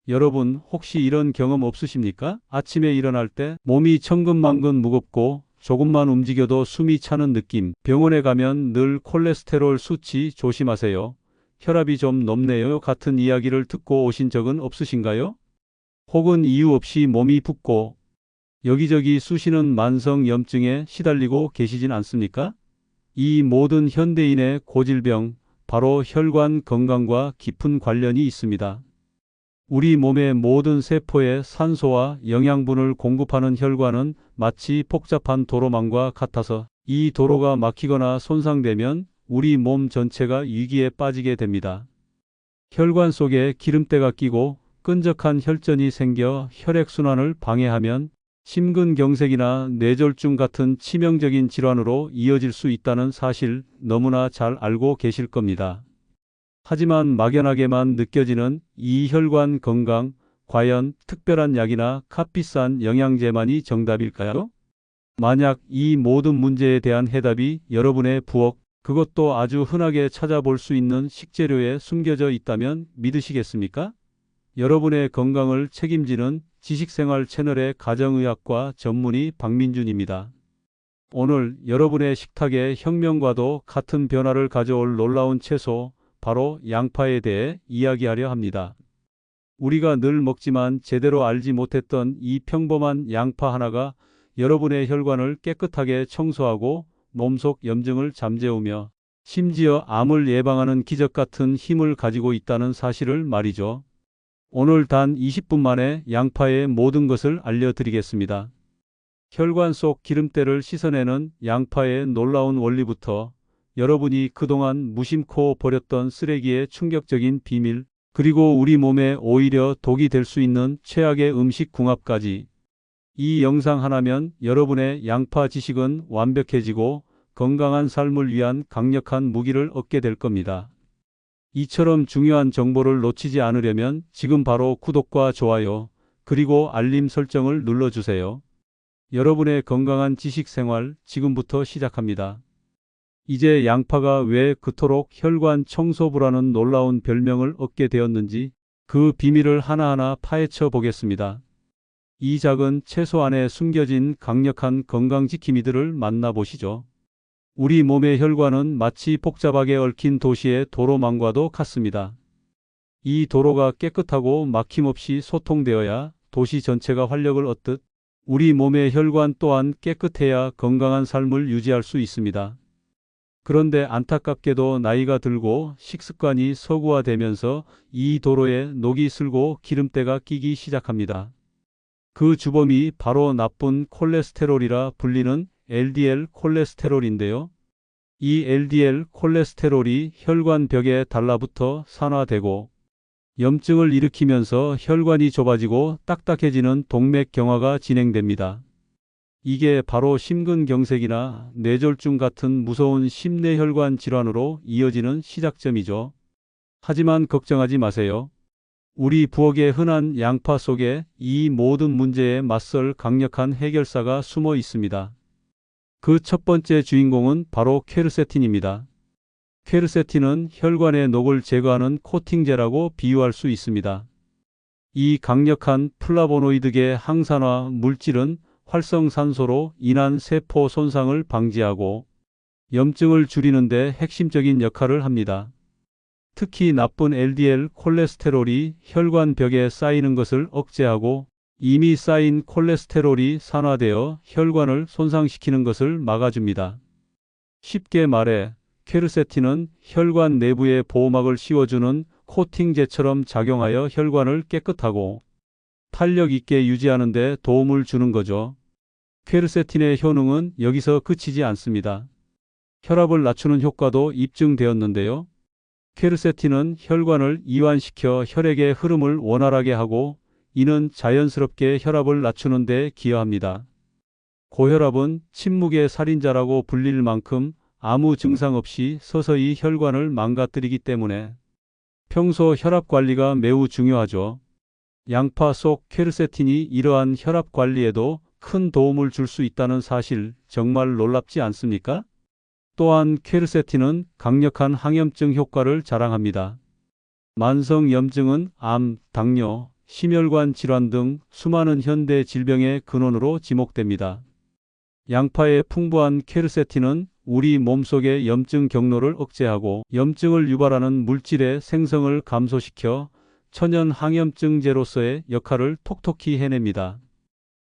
여러분 혹시 이런 경험 없으십니까? 아침에 일어날 때 몸이 천근만근 무겁고 조금만 움직여도 숨이 차는 느낌. 병원에 가면 늘 콜레스테롤 수치 조심하세요. 혈압이 좀 높네요 같은 이야기를 듣고 오신 적은 없으신가요? 혹은 이유 없이 몸이 붓고 여기저기 쑤시는 만성 염증에 시달리고 계시진 않습니까? 이 모든 현대인의 고질병, 바로 혈관 건강과 깊은 관련이 있습니다. 우리 몸의 모든 세포에 산소와 영양분을 공급하는 혈관은 마치 복잡한 도로망과 같아서 이 도로가 막히거나 손상되면 우리 몸 전체가 위기에 빠지게 됩니다. 혈관 속에 기름때가 끼고 끈적한 혈전이 생겨 혈액순환을 방해하면 심근경색이나 뇌졸중 같은 치명적인 질환으로 이어질 수 있다는 사실 너무나 잘 알고 계실 겁니다. 하지만 막연하게만 느껴지는 이 혈관 건강, 과연 특별한 약이나 값비싼 영양제만이 정답일까요? 만약 이 모든 문제에 대한 해답이 여러분의 부엌, 그것도 아주 흔하게 찾아볼 수 있는 식재료에 숨겨져 있다면 믿으시겠습니까? 여러분의 건강을 책임지는 지식생활 채널의 가정의학과 전문의 박민준입니다. 오늘 여러분의 식탁에 혁명과도 같은 변화를 가져올 놀라운 채소, 바로 양파에 대해 이야기하려 합니다. 우리가 늘 먹지만 제대로 알지 못했던 이 평범한 양파 하나가 여러분의 혈관을 깨끗하게 청소하고 몸속 염증을 잠재우며 심지어 암을 예방하는 기적 같은 힘을 가지고 있다는 사실을 말이죠. 오늘 단 20분 만에 양파의 모든 것을 알려드리겠습니다. 혈관 속 기름때를 씻어내는 양파의 놀라운 원리부터 여러분이 그동안 무심코 버렸던 쓰레기의 충격적인 비밀, 그리고 우리 몸에 오히려 독이 될 수 있는 최악의 음식 궁합까지. 이 영상 하나면 여러분의 양파 지식은 완벽해지고 건강한 삶을 위한 강력한 무기를 얻게 될 겁니다. 이처럼 중요한 정보를 놓치지 않으려면 지금 바로 구독과 좋아요, 그리고 알림 설정을 눌러주세요. 여러분의 건강한 지식 생활 지금부터 시작합니다. 이제 양파가 왜 그토록 혈관 청소부라는 놀라운 별명을 얻게 되었는지 그 비밀을 하나하나 파헤쳐 보겠습니다. 이 작은 채소 안에 숨겨진 강력한 건강지킴이들을 만나보시죠. 우리 몸의 혈관은 마치 복잡하게 얽힌 도시의 도로망과도 같습니다. 이 도로가 깨끗하고 막힘없이 소통되어야 도시 전체가 활력을 얻듯 우리 몸의 혈관 또한 깨끗해야 건강한 삶을 유지할 수 있습니다. 그런데 안타깝게도 나이가 들고 식습관이 서구화되면서 이 도로에 녹이 슬고 기름때가 끼기 시작합니다. 그 주범이 바로 나쁜 콜레스테롤이라 불리는 LDL 콜레스테롤인데요. 이 LDL 콜레스테롤이 혈관벽에 달라붙어 산화되고 염증을 일으키면서 혈관이 좁아지고 딱딱해지는 동맥경화가 진행됩니다. 이게 바로 심근경색이나 뇌졸중 같은 무서운 심내혈관 질환으로 이어지는 시작점이죠. 하지만 걱정하지 마세요. 우리 부엌의 흔한 양파 속에 이 모든 문제에 맞설 강력한 해결사가 숨어 있습니다. 그 첫 번째 주인공은 바로 퀘르세틴입니다. 퀘르세틴은 혈관의 녹을 제거하는 코팅제라고 비유할 수 있습니다. 이 강력한 플라보노이드계 항산화 물질은 활성산소로 인한 세포 손상을 방지하고 염증을 줄이는 데 핵심적인 역할을 합니다. 특히 나쁜 LDL 콜레스테롤이 혈관벽에 쌓이는 것을 억제하고 이미 쌓인 콜레스테롤이 산화되어 혈관을 손상시키는 것을 막아줍니다. 쉽게 말해 퀘르세틴은 혈관 내부의 보호막을 씌워주는 코팅제처럼 작용하여 혈관을 깨끗하고 탄력 있게 유지하는 데 도움을 주는 거죠. 퀘르세틴의 효능은 여기서 그치지 않습니다. 혈압을 낮추는 효과도 입증되었는데요. 퀘르세틴은 혈관을 이완시켜 혈액의 흐름을 원활하게 하고 이는 자연스럽게 혈압을 낮추는 데 기여합니다. 고혈압은 침묵의 살인자라고 불릴 만큼 아무 증상 없이 서서히 혈관을 망가뜨리기 때문에 평소 혈압 관리가 매우 중요하죠. 양파 속 퀘르세틴이 이러한 혈압 관리에도 큰 도움을 줄 수 있다는 사실 정말 놀랍지 않습니까? 또한 퀘르세틴은 강력한 항염증 효과를 자랑합니다. 만성 염증은 암, 당뇨, 심혈관 질환 등 수많은 현대 질병의 근원으로 지목됩니다. 양파의 풍부한 퀘르세틴은 우리 몸속의 염증 경로를 억제하고 염증을 유발하는 물질의 생성을 감소시켜 천연 항염증제로서의 역할을 톡톡히 해냅니다.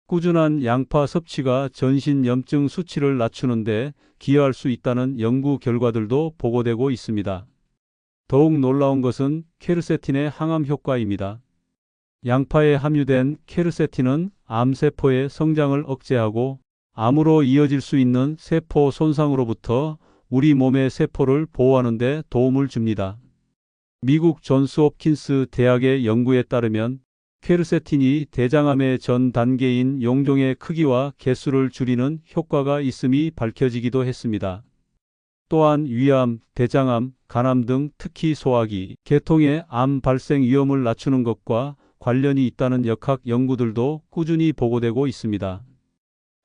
꾸준한 양파 섭취가 전신 염증 수치를 낮추는 데 기여할 수 있다는 연구 결과들도 보고되고 있습니다. 더욱 놀라운 것은 퀘르세틴의 항암 효과입니다. 양파에 함유된 퀘르세틴은 암세포의 성장을 억제하고 암으로 이어질 수 있는 세포 손상으로부터 우리 몸의 세포를 보호하는 데 도움을 줍니다. 미국 존스 홉킨스 대학의 연구에 따르면 퀘르세틴이 대장암의 전 단계인 용종의 크기와 개수를 줄이는 효과가 있음이 밝혀지기도 했습니다. 또한 위암, 대장암, 간암 등 특히 소화기, 계통의 암 발생 위험을 낮추는 것과 관련이 있다는 역학 연구들도 꾸준히 보고되고 있습니다.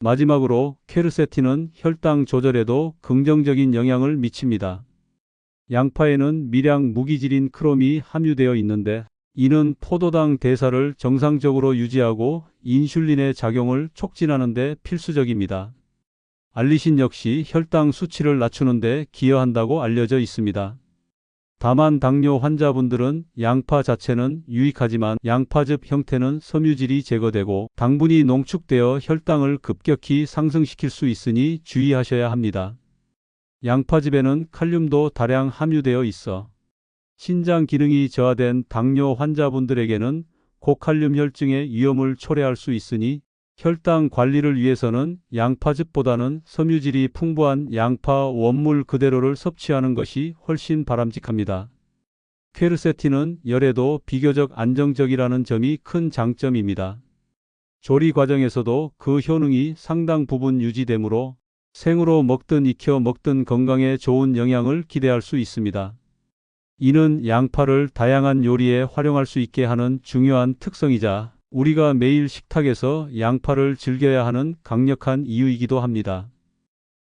마지막으로 퀘르세틴은 혈당 조절에도 긍정적인 영향을 미칩니다. 양파에는 미량 무기질인 크롬이 함유되어 있는데 이는 포도당 대사를 정상적으로 유지하고 인슐린의 작용을 촉진하는 데 필수적입니다. 알리신 역시 혈당 수치를 낮추는 데 기여한다고 알려져 있습니다. 다만 당뇨 환자분들은 양파 자체는 유익하지만 양파즙 형태는 섬유질이 제거되고 당분이 농축되어 혈당을 급격히 상승시킬 수 있으니 주의하셔야 합니다. 양파즙에는 칼륨도 다량 함유되어 있어 신장 기능이 저하된 당뇨 환자분들에게는 고칼륨 혈증의 위험을 초래할 수 있으니 혈당 관리를 위해서는 양파즙보다는 섬유질이 풍부한 양파 원물 그대로를 섭취하는 것이 훨씬 바람직합니다. 퀘르세틴은 열에도 비교적 안정적이라는 점이 큰 장점입니다. 조리 과정에서도 그 효능이 상당 부분 유지되므로 생으로 먹든 익혀 먹든 건강에 좋은 영향을 기대할 수 있습니다. 이는 양파를 다양한 요리에 활용할 수 있게 하는 중요한 특성이자 우리가 매일 식탁에서 양파를 즐겨야 하는 강력한 이유이기도 합니다.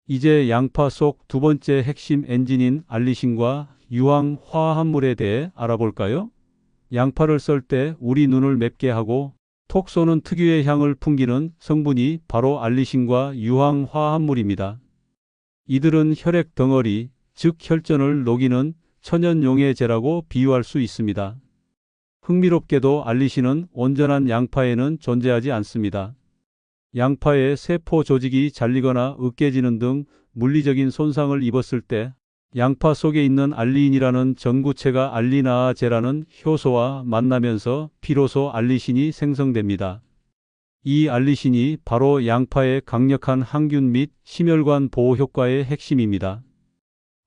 이제 양파 속 두 번째 핵심 엔진인 알리신과 유황 화합물에 대해 알아볼까요? 양파를 썰 때 우리 눈을 맵게 하고 톡 쏘는 특유의 향을 풍기는 성분이 바로 알리신과 유황 화합물입니다. 이들은 혈액 덩어리, 즉 혈전을 녹이는 천연용해제라고 비유할 수 있습니다. 흥미롭게도 알리신은 온전한 양파에는 존재하지 않습니다. 양파의 세포 조직이 잘리거나 으깨지는 등 물리적인 손상을 입었을 때 양파 속에 있는 알리인이라는 전구체가 알리나아제라는 효소와 만나면서 비로소 알리신이 생성됩니다. 이 알리신이 바로 양파의 강력한 항균 및 심혈관 보호 효과의 핵심입니다.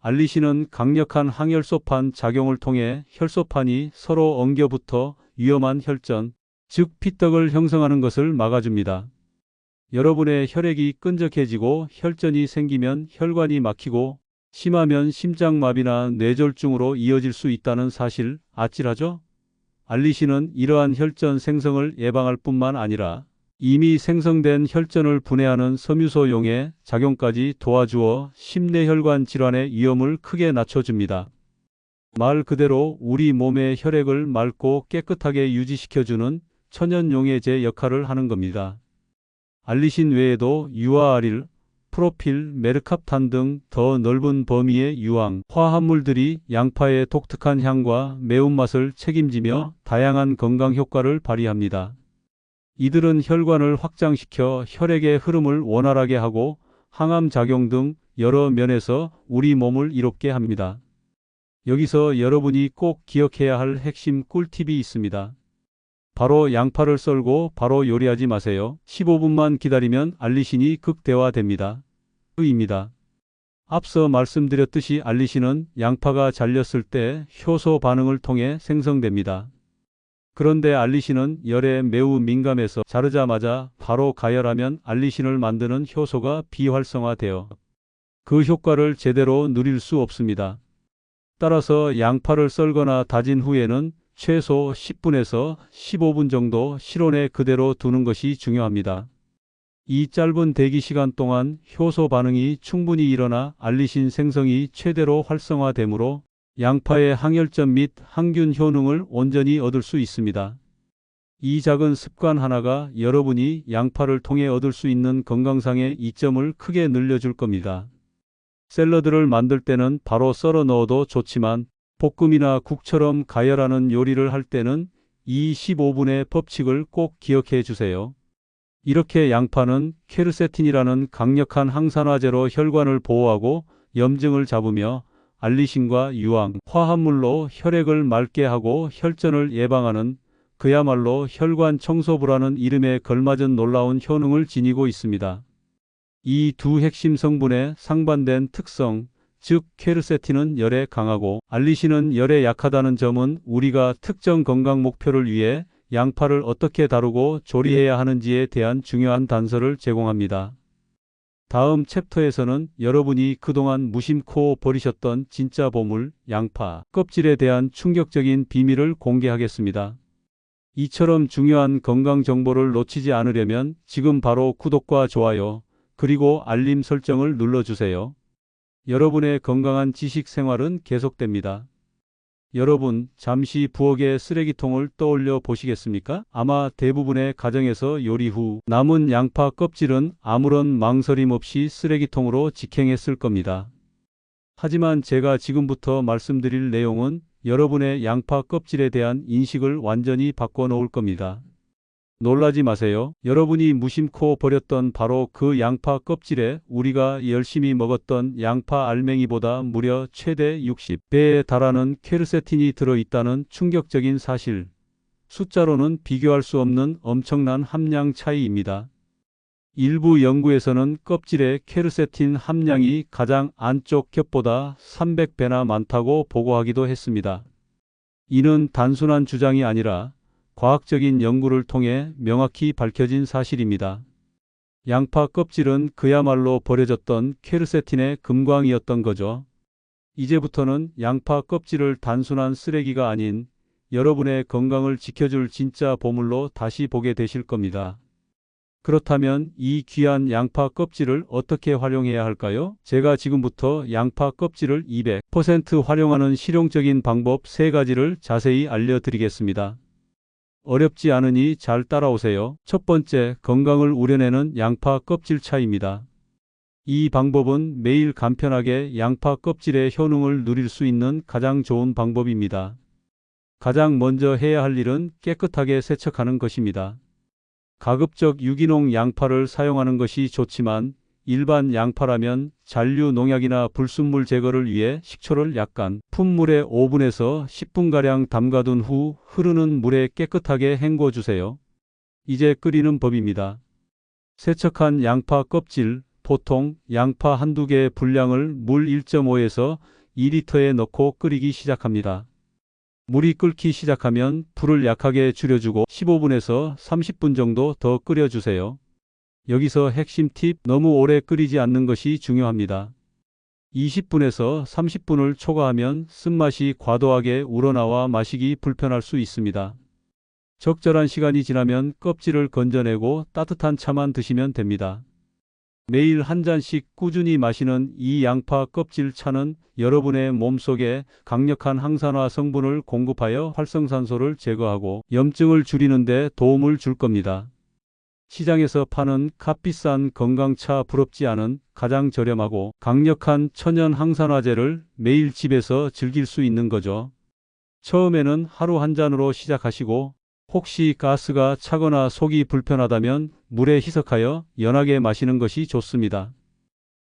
알리신은 강력한 항혈소판 작용을 통해 혈소판이 서로 엉겨붙어 위험한 혈전, 즉 피떡을 형성하는 것을 막아줍니다. 여러분의 혈액이 끈적해지고 혈전이 생기면 혈관이 막히고 심하면 심장마비나 뇌졸중으로 이어질 수 있다는 사실 아찔하죠? 알리신은 이러한 혈전 생성을 예방할 뿐만 아니라 이미 생성된 혈전을 분해하는 섬유소용의 작용까지 도와주어 심내혈관 질환의 위험을 크게 낮춰줍니다. 말 그대로 우리 몸의 혈액을 맑고 깨끗하게 유지시켜주는 천연용해제 역할을 하는 겁니다. 알리신 외에도 유아아릴, 프로필, 메르캅탄 등 더 넓은 범위의 유황, 화합물들이 양파의 독특한 향과 매운맛을 책임지며 다양한 건강 효과를 발휘합니다. 이들은 혈관을 확장시켜 혈액의 흐름을 원활하게 하고 항암 작용 등 여러 면에서 우리 몸을 이롭게 합니다. 여기서 여러분이 꼭 기억해야 할 핵심 꿀팁이 있습니다. 바로 양파를 썰고 바로 요리하지 마세요. 15분만 기다리면 알리신이 극대화됩니다. 입니다. 앞서 말씀드렸듯이 알리신은 양파가 잘렸을 때 효소 반응을 통해 생성됩니다. 그런데 알리신은 열에 매우 민감해서 자르자마자 바로 가열하면 알리신을 만드는 효소가 비활성화되어 그 효과를 제대로 누릴 수 없습니다. 따라서 양파를 썰거나 다진 후에는 최소 10분에서 15분 정도 실온에 그대로 두는 것이 중요합니다. 이 짧은 대기 시간 동안 효소 반응이 충분히 일어나 알리신 생성이 최대로 활성화되므로 양파의 항혈전 및 항균 효능을 온전히 얻을 수 있습니다. 이 작은 습관 하나가 여러분이 양파를 통해 얻을 수 있는 건강상의 이점을 크게 늘려줄 겁니다. 샐러드를 만들 때는 바로 썰어 넣어도 좋지만 볶음이나 국처럼 가열하는 요리를 할 때는 이 15분의 법칙을 꼭 기억해 주세요. 이렇게 양파는 퀘르세틴이라는 강력한 항산화제로 혈관을 보호하고 염증을 잡으며 알리신과 유황, 화합물로 혈액을 맑게 하고 혈전을 예방하는 그야말로 혈관 청소부라는 이름에 걸맞은 놀라운 효능을 지니고 있습니다. 이 두 핵심 성분의 상반된 특성, 즉 퀘르세틴은 열에 강하고 알리신은 열에 약하다는 점은 우리가 특정 건강 목표를 위해 양파를 어떻게 다루고 조리해야 하는지에 대한 중요한 단서를 제공합니다. 다음 챕터에서는 여러분이 그동안 무심코 버리셨던 진짜 보물, 양파 껍질에 대한 충격적인 비밀을 공개하겠습니다. 이처럼 중요한 건강 정보를 놓치지 않으려면 지금 바로 구독과 좋아요, 그리고 알림 설정을 눌러주세요. 여러분의 건강한 지식 생활은 계속됩니다. 여러분, 잠시 부엌의 쓰레기통을 떠올려 보시겠습니까? 아마 대부분의 가정에서 요리 후 남은 양파 껍질은 아무런 망설임 없이 쓰레기통으로 직행했을 겁니다. 하지만 제가 지금부터 말씀드릴 내용은 여러분의 양파 껍질에 대한 인식을 완전히 바꿔놓을 겁니다. 놀라지 마세요. 여러분이 무심코 버렸던 바로 그 양파 껍질에 우리가 열심히 먹었던 양파 알맹이보다 무려 최대 60배에 달하는 퀘르세틴이 들어있다는 충격적인 사실. 숫자로는 비교할 수 없는 엄청난 함량 차이입니다. 일부 연구에서는 껍질의 퀘르세틴 함량이 가장 안쪽 겹보다 300배나 많다고 보고하기도 했습니다. 이는 단순한 주장이 아니라 과학적인 연구를 통해 명확히 밝혀진 사실입니다. 양파 껍질은 그야말로 버려졌던 퀘르세틴의 금광이었던 거죠. 이제부터는 양파 껍질을 단순한 쓰레기가 아닌 여러분의 건강을 지켜줄 진짜 보물로 다시 보게 되실 겁니다. 그렇다면 이 귀한 양파 껍질을 어떻게 활용해야 할까요? 제가 지금부터 양파 껍질을 200% 활용하는 실용적인 방법 3가지를 자세히 알려드리겠습니다. 어렵지 않으니 잘 따라오세요. 첫 번째, 건강을 우려내는 양파 껍질 차입니다. 이 방법은 매일 간편하게 양파 껍질의 효능을 누릴 수 있는 가장 좋은 방법입니다. 가장 먼저 해야 할 일은 깨끗하게 세척하는 것입니다. 가급적 유기농 양파를 사용하는 것이 좋지만 일반 양파라면 잔류 농약이나 불순물 제거를 위해 식초를 약간 푼 물에 5분에서 10분가량 담가둔 후 흐르는 물에 깨끗하게 헹궈주세요. 이제 끓이는 법입니다. 세척한 양파 껍질, 보통 양파 한두 개의 분량을 물 1.5에서 2리터에 넣고 끓이기 시작합니다. 물이 끓기 시작하면 불을 약하게 줄여주고 15분에서 30분 정도 더 끓여주세요. 여기서 핵심 팁, 너무 오래 끓이지 않는 것이 중요합니다. 20분에서 30분을 초과하면 쓴맛이 과도하게 우러나와 마시기 불편할 수 있습니다. 적절한 시간이 지나면 껍질을 건져내고 따뜻한 차만 드시면 됩니다. 매일 한 잔씩 꾸준히 마시는 이 양파 껍질 차는 여러분의 몸속에 강력한 항산화 성분을 공급하여 활성산소를 제거하고 염증을 줄이는 데 도움을 줄 겁니다. 시장에서 파는 값비싼 건강차 부럽지 않은 가장 저렴하고 강력한 천연 항산화제를 매일 집에서 즐길 수 있는 거죠. 처음에는 하루 한 잔으로 시작하시고 혹시 가스가 차거나 속이 불편하다면 물에 희석하여 연하게 마시는 것이 좋습니다.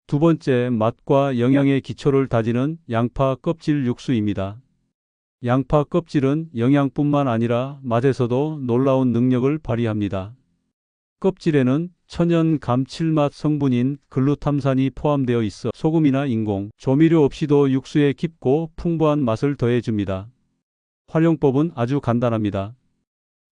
두 번째, 맛과 영양의 기초를 다지는 양파 껍질 육수입니다. 양파 껍질은 영양뿐만 아니라 맛에서도 놀라운 능력을 발휘합니다. 껍질에는 천연 감칠맛 성분인 글루탐산이 포함되어 있어 소금이나 인공 조미료 없이도 육수에 깊고 풍부한 맛을 더해줍니다. 활용법은 아주 간단합니다.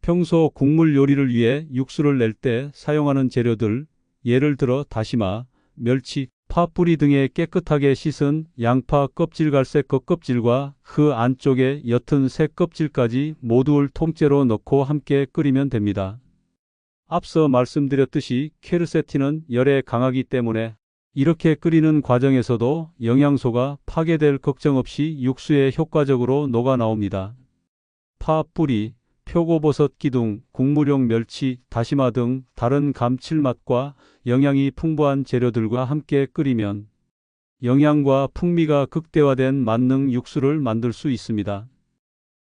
평소 국물 요리를 위해 육수를 낼 때 사용하는 재료들, 예를 들어 다시마, 멸치, 파뿌리 등에 깨끗하게 씻은 양파 껍질 갈색 겉껍질과 그 안쪽에 옅은 새 껍질까지 모두를 통째로 넣고 함께 끓이면 됩니다. 앞서 말씀드렸듯이 퀘르세틴은 열에 강하기 때문에 이렇게 끓이는 과정에서도 영양소가 파괴될 걱정 없이 육수에 효과적으로 녹아 나옵니다. 파 뿌리, 표고버섯 기둥, 국물용 멸치, 다시마 등 다른 감칠맛과 영양이 풍부한 재료들과 함께 끓이면 영양과 풍미가 극대화된 만능 육수를 만들 수 있습니다.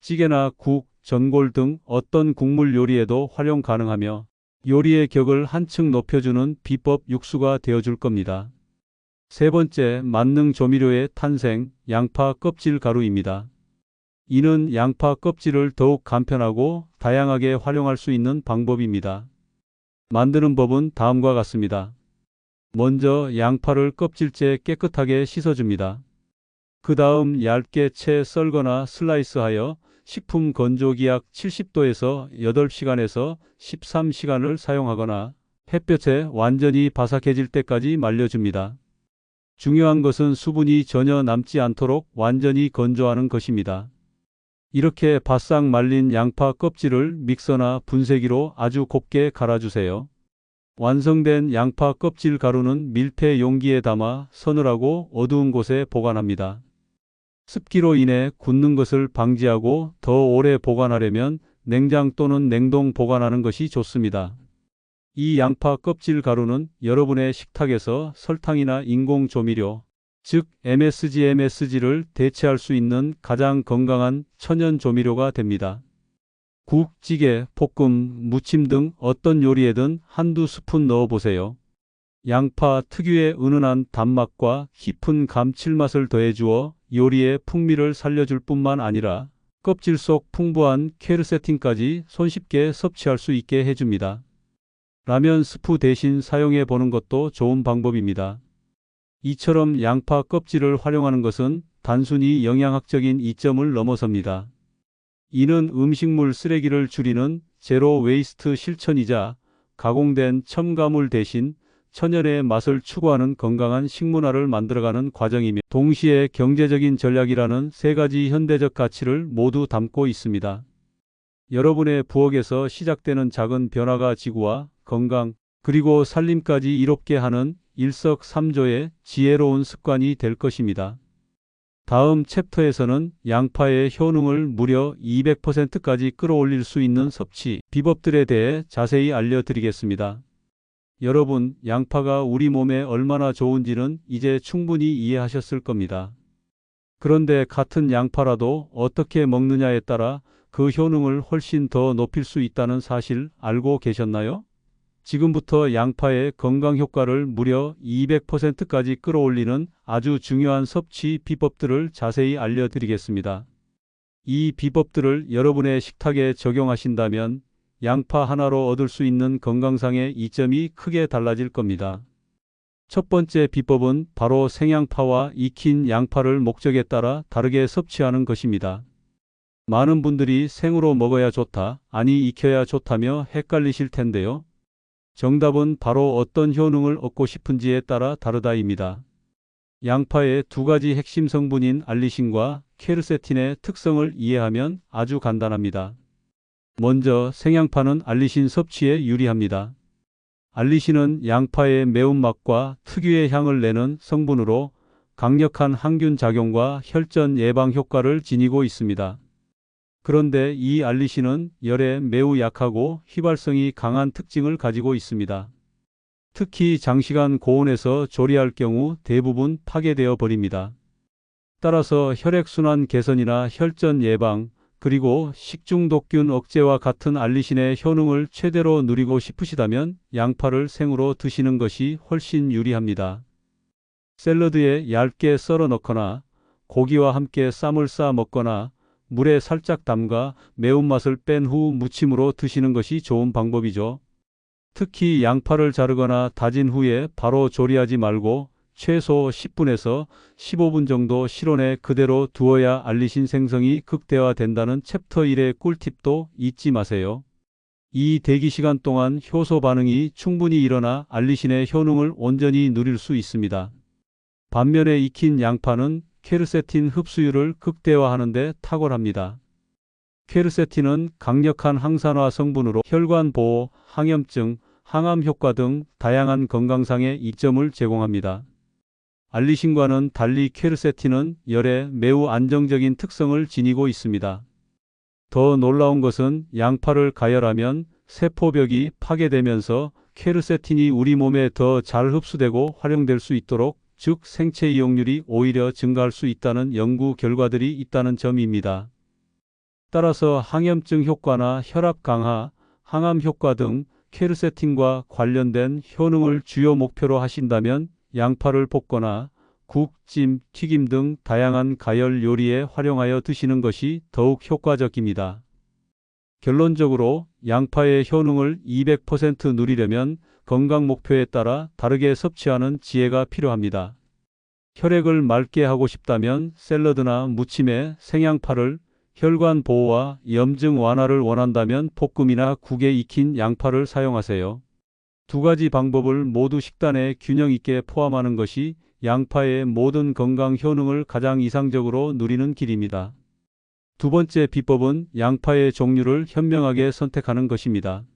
찌개나 국, 전골 등 어떤 국물 요리에도 활용 가능하며 요리의 격을 한층 높여주는 비법 육수가 되어줄 겁니다. 세 번째, 만능 조미료의 탄생, 양파 껍질 가루입니다. 이는 양파 껍질을 더욱 간편하고 다양하게 활용할 수 있는 방법입니다. 만드는 법은 다음과 같습니다. 먼저 양파를 껍질째 깨끗하게 씻어줍니다. 그 다음 얇게 채 썰거나 슬라이스하여 식품 건조기약 70도에서 8시간에서 13시간을 사용하거나 햇볕에 완전히 바삭해질 때까지 말려줍니다. 중요한 것은 수분이 전혀 남지 않도록 완전히 건조하는 것입니다. 이렇게 바싹 말린 양파 껍질을 믹서나 분쇄기로 아주 곱게 갈아주세요. 완성된 양파 껍질 가루는 밀폐 용기에 담아 서늘하고 어두운 곳에 보관합니다. 습기로 인해 굳는 것을 방지하고 더 오래 보관하려면 냉장 또는 냉동 보관하는 것이 좋습니다. 이 양파 껍질 가루는 여러분의 식탁에서 설탕이나 인공 조미료, 즉 MSG를 대체할 수 있는 가장 건강한 천연 조미료가 됩니다. 국, 찌개, 볶음, 무침 등 어떤 요리에든 한두 스푼 넣어보세요. 양파 특유의 은은한 단맛과 깊은 감칠맛을 더해주어 요리의 풍미를 살려줄 뿐만 아니라 껍질 속 풍부한 퀘르세틴까지 손쉽게 섭취할 수 있게 해줍니다. 라면 스프 대신 사용해 보는 것도 좋은 방법입니다. 이처럼 양파 껍질을 활용하는 것은 단순히 영양학적인 이점을 넘어섭니다. 이는 음식물 쓰레기를 줄이는 제로 웨이스트 실천이자 가공된 첨가물 대신 천연의 맛을 추구하는 건강한 식문화를 만들어가는 과정이며 동시에 경제적인 전략이라는 세 가지 현대적 가치를 모두 담고 있습니다. 여러분의 부엌에서 시작되는 작은 변화가 지구와 건강 그리고 살림까지 이롭게 하는 일석삼조의 지혜로운 습관이 될 것입니다. 다음 챕터에서는 양파의 효능을 무려 200%까지 끌어올릴 수 있는 섭취 비법들에 대해 자세히 알려드리겠습니다. 여러분, 양파가 우리 몸에 얼마나 좋은지는 이제 충분히 이해하셨을 겁니다. 그런데 같은 양파라도 어떻게 먹느냐에 따라 그 효능을 훨씬 더 높일 수 있다는 사실 알고 계셨나요? 지금부터 양파의 건강 효과를 무려 200%까지 끌어올리는 아주 중요한 섭취 비법들을 자세히 알려드리겠습니다. 이 비법들을 여러분의 식탁에 적용하신다면 양파 하나로 얻을 수 있는 건강상의 이점이 크게 달라질 겁니다. 첫 번째 비법은 바로 생양파와 익힌 양파를 목적에 따라 다르게 섭취하는 것입니다. 많은 분들이 생으로 먹어야 좋다, 아니 익혀야 좋다며 헷갈리실 텐데요. 정답은 바로 어떤 효능을 얻고 싶은지에 따라 다르다입니다. 양파의 두 가지 핵심 성분인 알리신과 퀘르세틴의 특성을 이해하면 아주 간단합니다. 먼저 생양파는 알리신 섭취에 유리합니다. 알리신은 양파의 매운맛과 특유의 향을 내는 성분으로 강력한 항균 작용과 혈전 예방 효과를 지니고 있습니다. 그런데 이 알리신은 열에 매우 약하고 휘발성이 강한 특징을 가지고 있습니다. 특히 장시간 고온에서 조리할 경우 대부분 파괴되어 버립니다. 따라서 혈액순환 개선이나 혈전 예방, 그리고 식중독균 억제와 같은 알리신의 효능을 최대로 누리고 싶으시다면 양파를 생으로 드시는 것이 훨씬 유리합니다. 샐러드에 얇게 썰어 넣거나 고기와 함께 쌈을 싸 먹거나 물에 살짝 담가 매운맛을 뺀 후 무침으로 드시는 것이 좋은 방법이죠. 특히 양파를 자르거나 다진 후에 바로 조리하지 말고 최소 10분에서 15분 정도 실온에 그대로 두어야 알리신 생성이 극대화된다는 챕터 1의 꿀팁도 잊지 마세요. 이 대기 시간 동안 효소 반응이 충분히 일어나 알리신의 효능을 온전히 누릴 수 있습니다. 반면에 익힌 양파는 퀘르세틴 흡수율을 극대화하는 데 탁월합니다. 퀘르세틴은 강력한 항산화 성분으로 혈관 보호, 항염증, 항암 효과 등 다양한 건강상의 이점을 제공합니다. 알리신과는 달리 퀘르세틴은 열에 매우 안정적인 특성을 지니고 있습니다. 더 놀라운 것은 양파를 가열하면 세포벽이 파괴되면서 퀘르세틴이 우리 몸에 더 잘 흡수되고 활용될 수 있도록, 즉 생체 이용률이 오히려 증가할 수 있다는 연구 결과들이 있다는 점입니다. 따라서 항염증 효과나 혈압 강화, 항암 효과 등 퀘르세틴과 관련된 효능을 주요 목표로 하신다면 양파를 볶거나 국, 찜, 튀김 등 다양한 가열 요리에 활용하여 드시는 것이 더욱 효과적입니다. 결론적으로 양파의 효능을 200% 누리려면 건강 목표에 따라 다르게 섭취하는 지혜가 필요합니다. 혈액을 맑게 하고 싶다면 샐러드나 무침에 생양파를, 혈관 보호와 염증 완화를 원한다면 볶음이나 국에 익힌 양파를 사용하세요. 두 가지 방법을 모두 식단에 균형 있게 포함하는 것이 양파의 모든 건강 효능을 가장 이상적으로 누리는 길입니다. 두 번째 비법은 양파의 종류를 현명하게 선택하는 것입니다.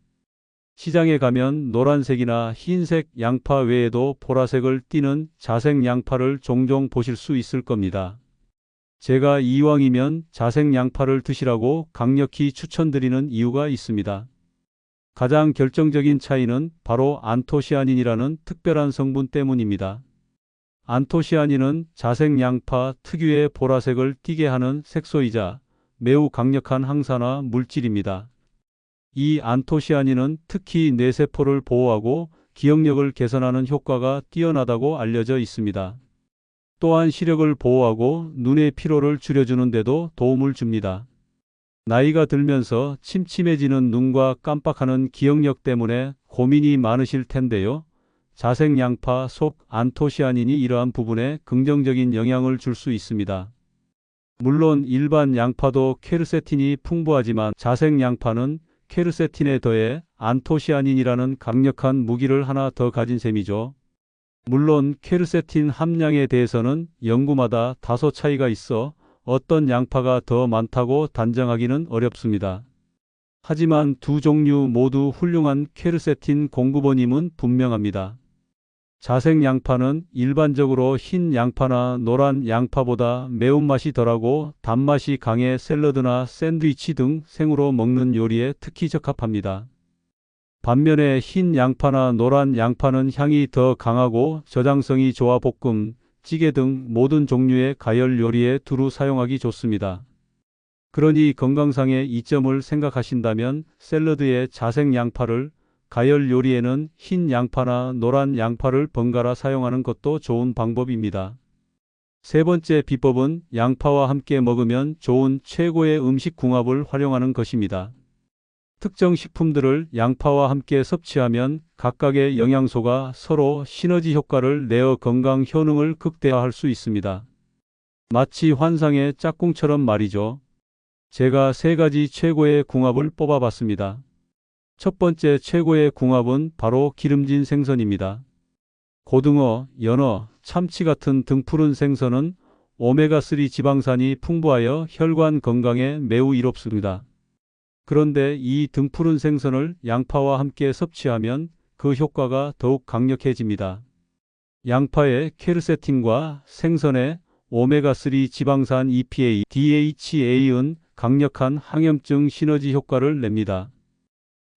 시장에 가면 노란색이나 흰색 양파 외에도 보라색을 띠는 자색 양파를 종종 보실 수 있을 겁니다. 제가 이왕이면 자색 양파를 드시라고 강력히 추천드리는 이유가 있습니다. 가장 결정적인 차이는 바로 안토시아닌이라는 특별한 성분 때문입니다. 안토시아닌은 자색 양파 특유의 보라색을 띠게 하는 색소이자 매우 강력한 항산화 물질입니다. 이 안토시아닌은 특히 뇌세포를 보호하고 기억력을 개선하는 효과가 뛰어나다고 알려져 있습니다. 또한 시력을 보호하고 눈의 피로를 줄여주는 데도 도움을 줍니다. 나이가 들면서 침침해지는 눈과 깜빡하는 기억력 때문에 고민이 많으실 텐데요. 자색 양파 속 안토시아닌이 이러한 부분에 긍정적인 영향을 줄 수 있습니다. 물론 일반 양파도 퀘르세틴이 풍부하지만 자색 양파는 퀘르세틴에 더해 안토시아닌이라는 강력한 무기를 하나 더 가진 셈이죠. 물론 퀘르세틴 함량에 대해서는 연구마다 다소 차이가 있어 어떤 양파가 더 많다고 단정하기는 어렵습니다. 하지만 두 종류 모두 훌륭한 퀘르세틴 공급원임은 분명합니다. 자색 양파는 일반적으로 흰 양파나 노란 양파보다 매운맛이 덜하고 단맛이 강해 샐러드나 샌드위치 등 생으로 먹는 요리에 특히 적합합니다. 반면에 흰 양파나 노란 양파는 향이 더 강하고 저장성이 좋아 볶음, 찌개 등 모든 종류의 가열 요리에 두루 사용하기 좋습니다. 그러니 건강상의 이점을 생각하신다면 샐러드에 자색 양파를, 가열 요리에는 흰 양파나 노란 양파를 번갈아 사용하는 것도 좋은 방법입니다. 세 번째 비법은 양파와 함께 먹으면 좋은 최고의 음식 궁합을 활용하는 것입니다. 특정 식품들을 양파와 함께 섭취하면 각각의 영양소가 서로 시너지 효과를 내어 건강 효능을 극대화할 수 있습니다. 마치 환상의 짝꿍처럼 말이죠. 제가 세 가지 최고의 궁합을 뽑아봤습니다. 첫 번째 최고의 궁합은 바로 기름진 생선입니다. 고등어, 연어, 참치 같은 등푸른 생선은 오메가3 지방산이 풍부하여 혈관 건강에 매우 이롭습니다. 그런데 이 등푸른 생선을 양파와 함께 섭취하면 그 효과가 더욱 강력해집니다. 양파의 퀘르세틴과 생선의 오메가3 지방산 EPA, DHA은 강력한 항염증 시너지 효과를 냅니다.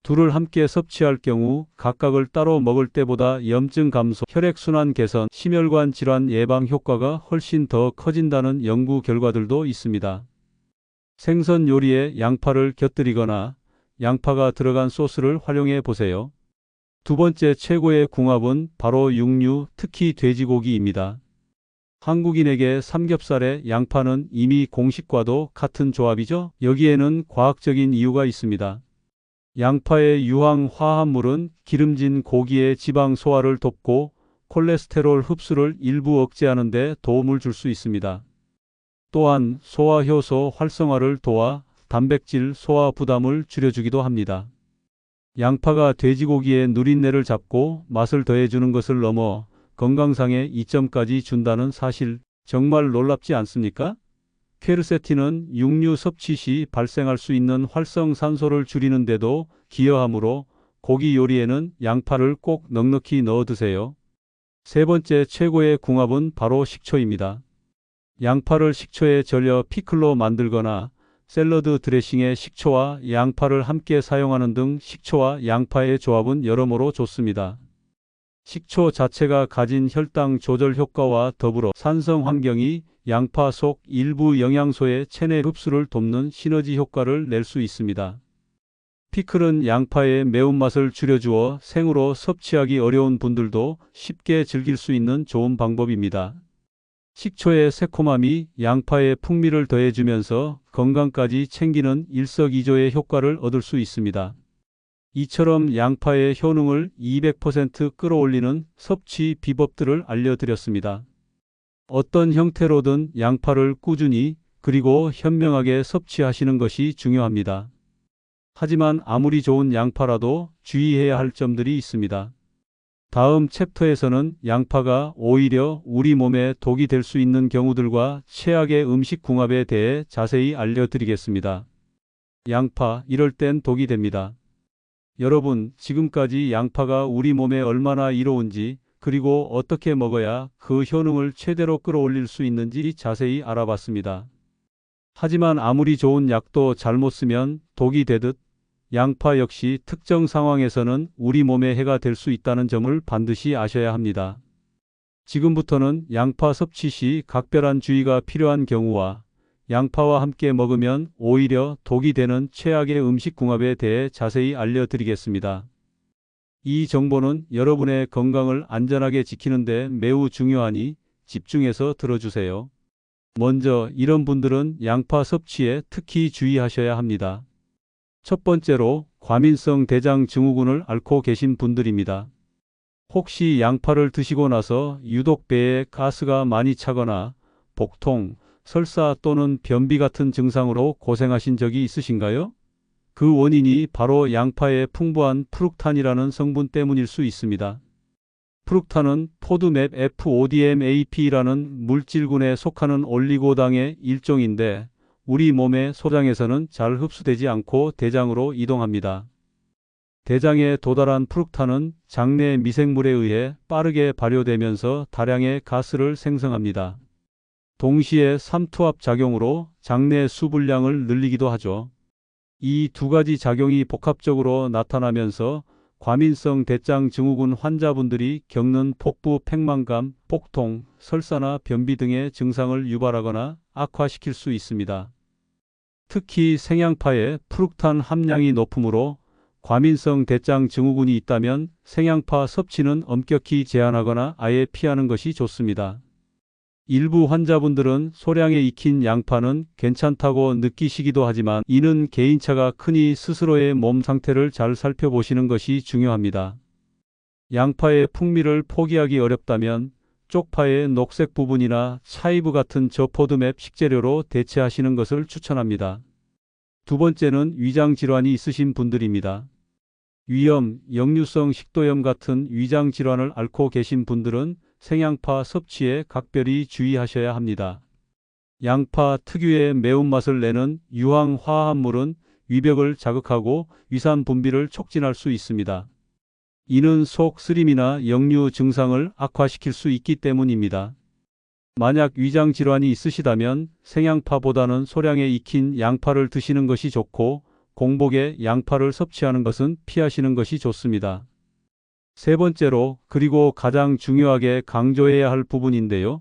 둘을 함께 섭취할 경우 각각을 따로 먹을 때보다 염증 감소, 혈액순환 개선, 심혈관 질환 예방 효과가 훨씬 더 커진다는 연구 결과들도 있습니다. 생선 요리에 양파를 곁들이거나 양파가 들어간 소스를 활용해 보세요. 두 번째 최고의 궁합은 바로 육류, 특히 돼지고기입니다. 한국인에게 삼겹살에 양파는 이미 공식과도 같은 조합이죠. 여기에는 과학적인 이유가 있습니다. 양파의 유황 화합물은 기름진 고기의 지방 소화를 돕고 콜레스테롤 흡수를 일부 억제하는 데 도움을 줄 수 있습니다. 또한 소화효소 활성화를 도와 단백질 소화 부담을 줄여주기도 합니다. 양파가 돼지고기의 누린내를 잡고 맛을 더해주는 것을 넘어 건강상의 이점까지 준다는 사실, 정말 놀랍지 않습니까? 퀘르세틴은 육류 섭취 시 발생할 수 있는 활성산소를 줄이는 데도 기여하므로 고기 요리에는 양파를 꼭 넉넉히 넣어 드세요. 세 번째 최고의 궁합은 바로 식초입니다. 양파를 식초에 절여 피클로 만들거나 샐러드 드레싱에 식초와 양파를 함께 사용하는 등 식초와 양파의 조합은 여러모로 좋습니다. 식초 자체가 가진 혈당 조절 효과와 더불어 산성 환경이 양파 속 일부 영양소의 체내 흡수를 돕는 시너지 효과를 낼 수 있습니다. 피클은 양파의 매운맛을 줄여주어 생으로 섭취하기 어려운 분들도 쉽게 즐길 수 있는 좋은 방법입니다. 식초의 새콤함이 양파의 풍미를 더해주면서 건강까지 챙기는 일석이조의 효과를 얻을 수 있습니다. 이처럼 양파의 효능을 200% 끌어올리는 섭취 비법들을 알려드렸습니다. 어떤 형태로든 양파를 꾸준히 그리고 현명하게 섭취하시는 것이 중요합니다. 하지만 아무리 좋은 양파라도 주의해야 할 점들이 있습니다. 다음 챕터에서는 양파가 오히려 우리 몸에 독이 될 수 있는 경우들과 최악의 음식 궁합에 대해 자세히 알려드리겠습니다. 양파, 이럴 땐 독이 됩니다. 여러분, 지금까지 양파가 우리 몸에 얼마나 이로운지, 그리고 어떻게 먹어야 그 효능을 최대로 끌어올릴 수 있는지 자세히 알아봤습니다. 하지만 아무리 좋은 약도 잘못 쓰면 독이 되듯 양파 역시 특정 상황에서는 우리 몸에 해가 될 수 있다는 점을 반드시 아셔야 합니다. 지금부터는 양파 섭취 시 각별한 주의가 필요한 경우와 양파와 함께 먹으면 오히려 독이 되는 최악의 음식 궁합에 대해 자세히 알려드리겠습니다. 이 정보는 여러분의 건강을 안전하게 지키는 데 매우 중요하니 집중해서 들어주세요. 먼저 이런 분들은 양파 섭취에 특히 주의하셔야 합니다. 첫 번째로 과민성 대장 증후군을 앓고 계신 분들입니다. 혹시 양파를 드시고 나서 유독 배에 가스가 많이 차거나 복통, 설사 또는 변비 같은 증상으로 고생하신 적이 있으신가요? 그 원인이 바로 양파의 풍부한 프룩탄이라는 성분 때문일 수 있습니다. 프룩탄은 포드맵 FODMAP라는 물질군에 속하는 올리고당의 일종인데 우리 몸의 소장에서는 잘 흡수되지 않고 대장으로 이동합니다. 대장에 도달한 프룩탄은 장내 미생물에 의해 빠르게 발효되면서 다량의 가스를 생성합니다. 동시에 삼투압 작용으로 장내 수분량을 늘리기도 하죠. 이 두 가지 작용이 복합적으로 나타나면서 과민성 대장 증후군 환자분들이 겪는 복부 팽만감, 복통, 설사나 변비 등의 증상을 유발하거나 악화시킬 수 있습니다. 특히 생양파의 프룩탄 함량이 높으므로 과민성 대장 증후군이 있다면 생양파 섭취는 엄격히 제한하거나 아예 피하는 것이 좋습니다. 일부 환자분들은 소량에 익힌 양파는 괜찮다고 느끼시기도 하지만 이는 개인차가 크니 스스로의 몸 상태를 잘 살펴보시는 것이 중요합니다. 양파의 풍미를 포기하기 어렵다면 쪽파의 녹색 부분이나 차이브 같은 저포드맵 식재료로 대체하시는 것을 추천합니다. 두 번째는 위장 질환이 있으신 분들입니다. 위염, 역류성 식도염 같은 위장 질환을 앓고 계신 분들은 생양파 섭취에 각별히 주의하셔야 합니다. 양파 특유의 매운맛을 내는 유황 화합물은 위벽을 자극하고 위산 분비를 촉진할 수 있습니다. 이는 속 쓰림이나 역류 증상을 악화시킬 수 있기 때문입니다. 만약 위장 질환이 있으시다면 생양파보다는 소량에 익힌 양파를 드시는 것이 좋고 공복에 양파를 섭취하는 것은 피하시는 것이 좋습니다. 세 번째로, 그리고 가장 중요하게 강조해야 할 부분인데요.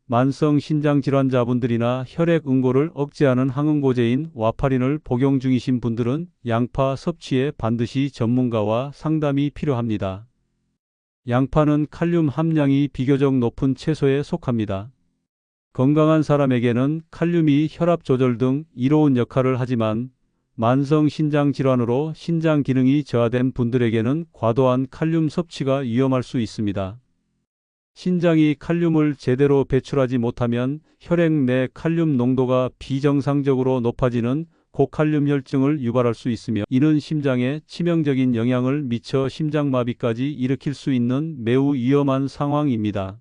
만성 신장 질환자분들이나 혈액 응고를 억제하는 항응고제인 와파린을 복용 중이신 분들은 양파 섭취에 반드시 전문가와 상담이 필요합니다. 양파는 칼륨 함량이 비교적 높은 채소에 속합니다. 건강한 사람에게는 칼륨이 혈압 조절 등 이로운 역할을 하지만 만성 신장 질환으로 신장 기능이 저하된 분들에게는 과도한 칼륨 섭취가 위험할 수 있습니다. 신장이 칼륨을 제대로 배출하지 못하면 혈액 내 칼륨 농도가 비정상적으로 높아지는 고칼륨 혈증을 유발할 수 있으며 이는 심장에 치명적인 영향을 미쳐 심장마비까지 일으킬 수 있는 매우 위험한 상황입니다.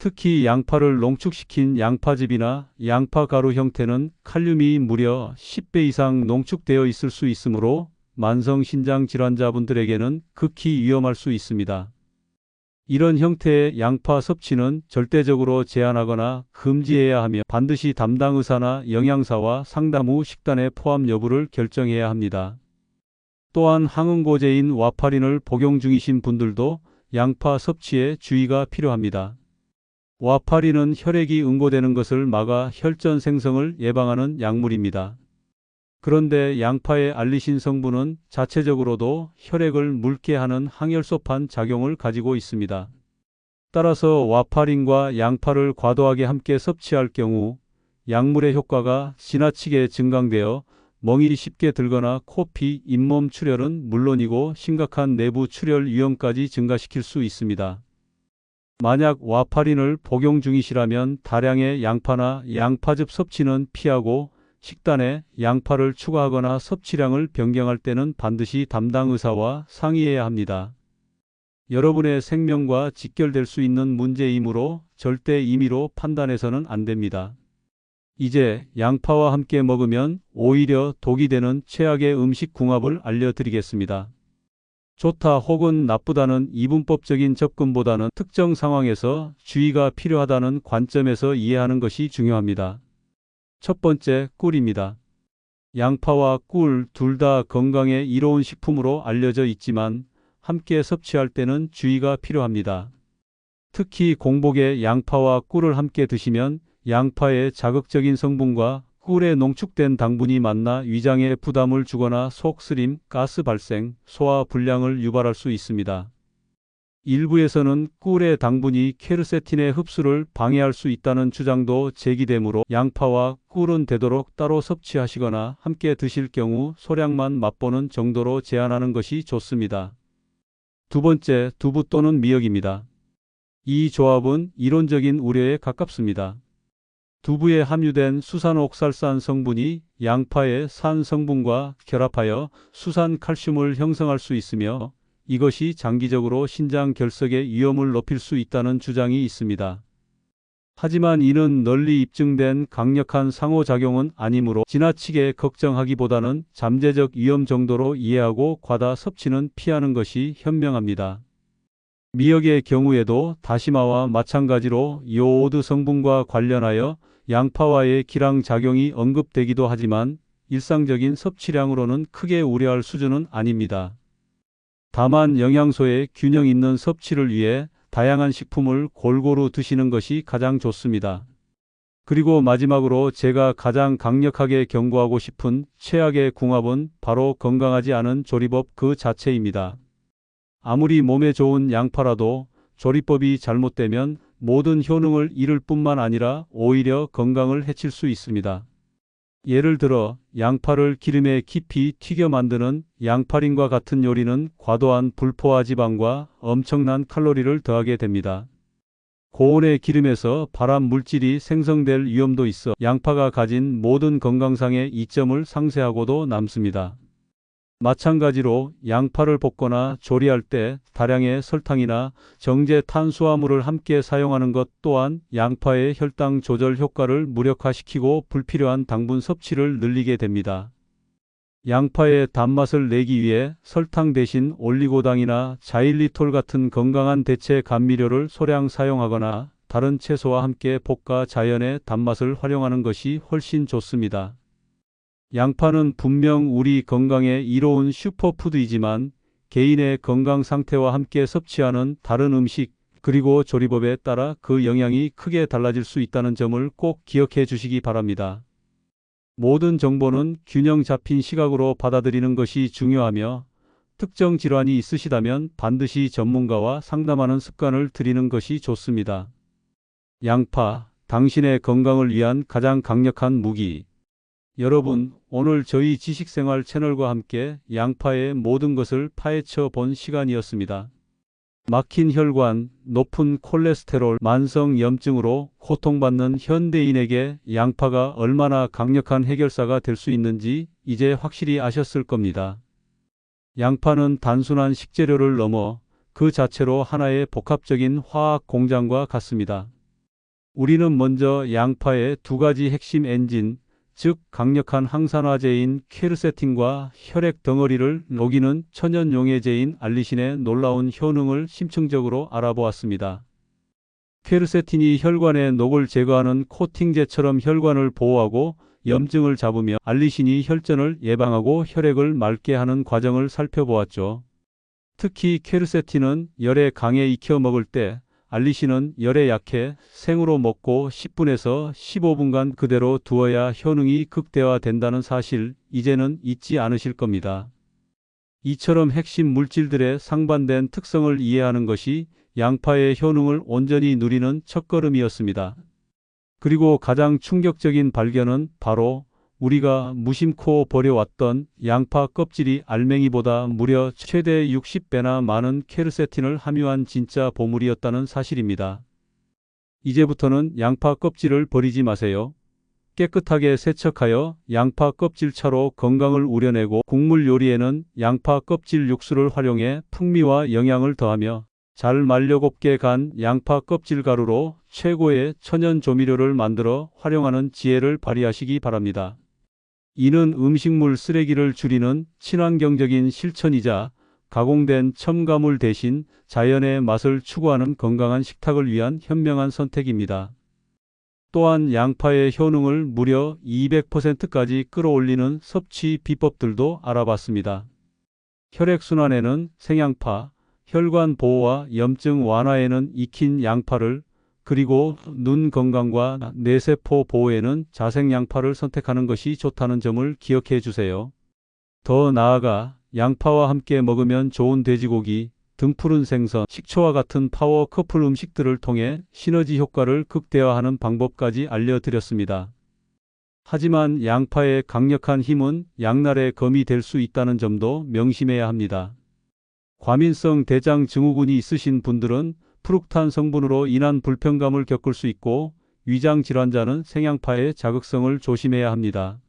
특히 양파를 농축시킨 양파즙이나 양파가루 형태는 칼륨이 무려 10배 이상 농축되어 있을 수 있으므로 만성 신장 질환자분들에게는 극히 위험할 수 있습니다. 이런 형태의 양파 섭취는 절대적으로 제한하거나 금지해야 하며 반드시 담당 의사나 영양사와 상담 후 식단의 포함 여부를 결정해야 합니다. 또한 항응고제인 와파린을 복용 중이신 분들도 양파 섭취에 주의가 필요합니다. 와파린은 혈액이 응고되는 것을 막아 혈전 생성을 예방하는 약물입니다. 그런데 양파의 알리신 성분은 자체적으로도 혈액을 묽게 하는 항혈소판 작용을 가지고 있습니다. 따라서 와파린과 양파를 과도하게 함께 섭취할 경우 약물의 효과가 지나치게 증강되어 멍이 쉽게 들거나 코피, 잇몸 출혈은 물론이고 심각한 내부 출혈 위험까지 증가시킬 수 있습니다. 만약 와파린을 복용 중이시라면 다량의 양파나 양파즙 섭취는 피하고 식단에 양파를 추가하거나 섭취량을 변경할 때는 반드시 담당 의사와 상의해야 합니다. 여러분의 생명과 직결될 수 있는 문제이므로 절대 임의로 판단해서는 안 됩니다. 이제 양파와 함께 먹으면 오히려 독이 되는 최악의 음식 궁합을 알려드리겠습니다. 좋다 혹은 나쁘다는 이분법적인 접근보다는 특정 상황에서 주의가 필요하다는 관점에서 이해하는 것이 중요합니다. 첫 번째, 꿀입니다. 양파와 꿀 둘 다 건강에 이로운 식품으로 알려져 있지만 함께 섭취할 때는 주의가 필요합니다. 특히 공복에 양파와 꿀을 함께 드시면 양파의 자극적인 성분과 꿀에 농축된 당분이 만나 위장에 부담을 주거나 속 쓰림, 가스 발생, 소화 불량을 유발할 수 있습니다. 일부에서는 꿀의 당분이 퀘르세틴의 흡수를 방해할 수 있다는 주장도 제기되므로 양파와 꿀은 되도록 따로 섭취하시거나 함께 드실 경우 소량만 맛보는 정도로 제한하는 것이 좋습니다. 두 번째, 두부 또는 미역입니다. 이 조합은 이론적인 우려에 가깝습니다. 두부에 함유된 수산옥살산 성분이 양파의 산 성분과 결합하여 수산 칼슘을 형성할 수 있으며 이것이 장기적으로 신장 결석의 위험을 높일 수 있다는 주장이 있습니다. 하지만 이는 널리 입증된 강력한 상호작용은 아니므로 지나치게 걱정하기보다는 잠재적 위험 정도로 이해하고 과다 섭취는 피하는 것이 현명합니다. 미역의 경우에도 다시마와 마찬가지로 요오드 성분과 관련하여 양파와의 기량작용이 언급되기도 하지만 일상적인 섭취량으로는 크게 우려할 수준은 아닙니다. 다만 영양소의 균형 있는 섭취를 위해 다양한 식품을 골고루 드시는 것이 가장 좋습니다. 그리고 마지막으로 제가 가장 강력하게 경고하고 싶은 최악의 궁합은 바로 건강하지 않은 조리법 그 자체입니다. 아무리 몸에 좋은 양파라도 조리법이 잘못되면 모든 효능을 잃을 뿐만 아니라 오히려 건강을 해칠 수 있습니다. 예를 들어 양파를 기름에 깊이 튀겨 만드는 양파링과 같은 요리는 과도한 불포화 지방과 엄청난 칼로리를 더하게 됩니다. 고온의 기름에서 발암 물질이 생성될 위험도 있어 양파가 가진 모든 건강상의 이점을 상쇄하고도 남습니다. 마찬가지로 양파를 볶거나 조리할 때 다량의 설탕이나 정제 탄수화물을 함께 사용하는 것 또한 양파의 혈당 조절 효과를 무력화시키고 불필요한 당분 섭취를 늘리게 됩니다. 양파의 단맛을 내기 위해 설탕 대신 올리고당이나 자일리톨 같은 건강한 대체 감미료를 소량 사용하거나 다른 채소와 함께 볶아 자연의 단맛을 활용하는 것이 훨씬 좋습니다. 양파는 분명 우리 건강에 이로운 슈퍼푸드이지만 개인의 건강 상태와 함께 섭취하는 다른 음식 그리고 조리법에 따라 그 영향이 크게 달라질 수 있다는 점을 꼭 기억해 주시기 바랍니다. 모든 정보는 균형 잡힌 시각으로 받아들이는 것이 중요하며 특정 질환이 있으시다면 반드시 전문가와 상담하는 습관을 들이는 것이 좋습니다. 양파, 당신의 건강을 위한 가장 강력한 무기. 여러분, 오늘 저희 지식생활 채널과 함께 양파의 모든 것을 파헤쳐 본 시간이었습니다. 막힌 혈관, 높은 콜레스테롤, 만성 염증으로 고통받는 현대인에게 양파가 얼마나 강력한 해결사가 될 수 있는지 이제 확실히 아셨을 겁니다. 양파는 단순한 식재료를 넘어 그 자체로 하나의 복합적인 화학 공장과 같습니다. 우리는 먼저 양파의 두 가지 핵심 엔진, 즉 강력한 항산화제인 퀘르세틴과 혈액 덩어리를 녹이는 천연 용해제인 알리신의 놀라운 효능을 심층적으로 알아보았습니다. 퀘르세틴이 혈관의 녹을 제거하는 코팅제처럼 혈관을 보호하고 염증을 잡으며 알리신이 혈전을 예방하고 혈액을 맑게 하는 과정을 살펴보았죠. 특히 퀘르세틴은 열에 강해 익혀 먹을 때 알리신은 열에 약해 생으로 먹고 10분에서 15분간 그대로 두어야 효능이 극대화된다는 사실 이제는 잊지 않으실 겁니다. 이처럼 핵심 물질들의 상반된 특성을 이해하는 것이 양파의 효능을 온전히 누리는 첫걸음이었습니다. 그리고 가장 충격적인 발견은 바로 우리가 무심코 버려왔던 양파 껍질이 알맹이보다 무려 최대 60배나 많은 퀘르세틴을 함유한 진짜 보물이었다는 사실입니다. 이제부터는 양파 껍질을 버리지 마세요. 깨끗하게 세척하여 양파 껍질차로 건강을 우려내고 국물 요리에는 양파 껍질 육수를 활용해 풍미와 영양을 더하며 잘 말려 곱게 간 양파 껍질 가루로 최고의 천연 조미료를 만들어 활용하는 지혜를 발휘하시기 바랍니다. 이는 음식물 쓰레기를 줄이는 친환경적인 실천이자 가공된 첨가물 대신 자연의 맛을 추구하는 건강한 식탁을 위한 현명한 선택입니다. 또한 양파의 효능을 무려 200%까지 끌어올리는 섭취 비법들도 알아봤습니다. 혈액순환에는 생양파, 혈관 보호와 염증 완화에는 익힌 양파를, 그리고 눈 건강과 뇌세포 보호에는 자생 양파를 선택하는 것이 좋다는 점을 기억해 주세요. 더 나아가 양파와 함께 먹으면 좋은 돼지고기, 등푸른 생선, 식초와 같은 파워 커플 음식들을 통해 시너지 효과를 극대화하는 방법까지 알려드렸습니다. 하지만 양파의 강력한 힘은 양날의 검이 될 수 있다는 점도 명심해야 합니다. 과민성 대장 증후군이 있으신 분들은 프룩탄 성분으로 인한 불편감을 겪을 수 있고 위장 질환자는 생양파의 자극성을 조심해야 합니다.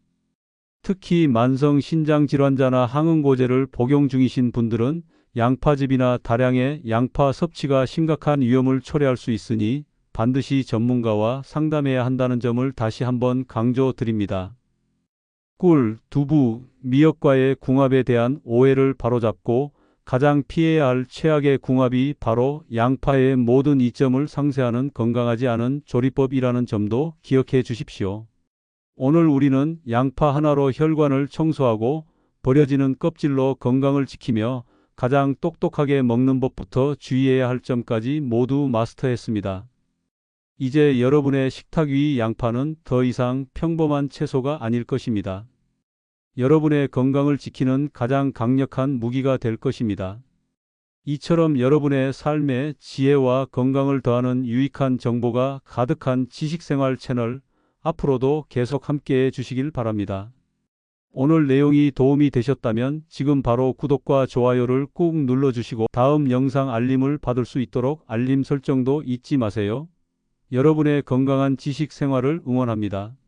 특히 만성 신장 질환자나 항응고제를 복용 중이신 분들은 양파즙이나 다량의 양파 섭취가 심각한 위험을 초래할 수 있으니 반드시 전문가와 상담해야 한다는 점을 다시 한번 강조드립니다. 꿀, 두부, 미역과의 궁합에 대한 오해를 바로잡고 가장 피해야 할 최악의 궁합이 바로 양파의 모든 이점을 상쇄하는 건강하지 않은 조리법이라는 점도 기억해 주십시오. 오늘 우리는 양파 하나로 혈관을 청소하고 버려지는 껍질로 건강을 지키며 가장 똑똑하게 먹는 법부터 주의해야 할 점까지 모두 마스터했습니다. 이제 여러분의 식탁 위 양파는 더 이상 평범한 채소가 아닐 것입니다. 여러분의 건강을 지키는 가장 강력한 무기가 될 것입니다. 이처럼 여러분의 삶에 지혜와 건강을 더하는 유익한 정보가 가득한 지식생활 채널, 앞으로도 계속 함께해 주시길 바랍니다. 오늘 내용이 도움이 되셨다면 지금 바로 구독과 좋아요를 꾹 눌러주시고 다음 영상 알림을 받을 수 있도록 알림 설정도 잊지 마세요. 여러분의 건강한 지식 생활을 응원합니다.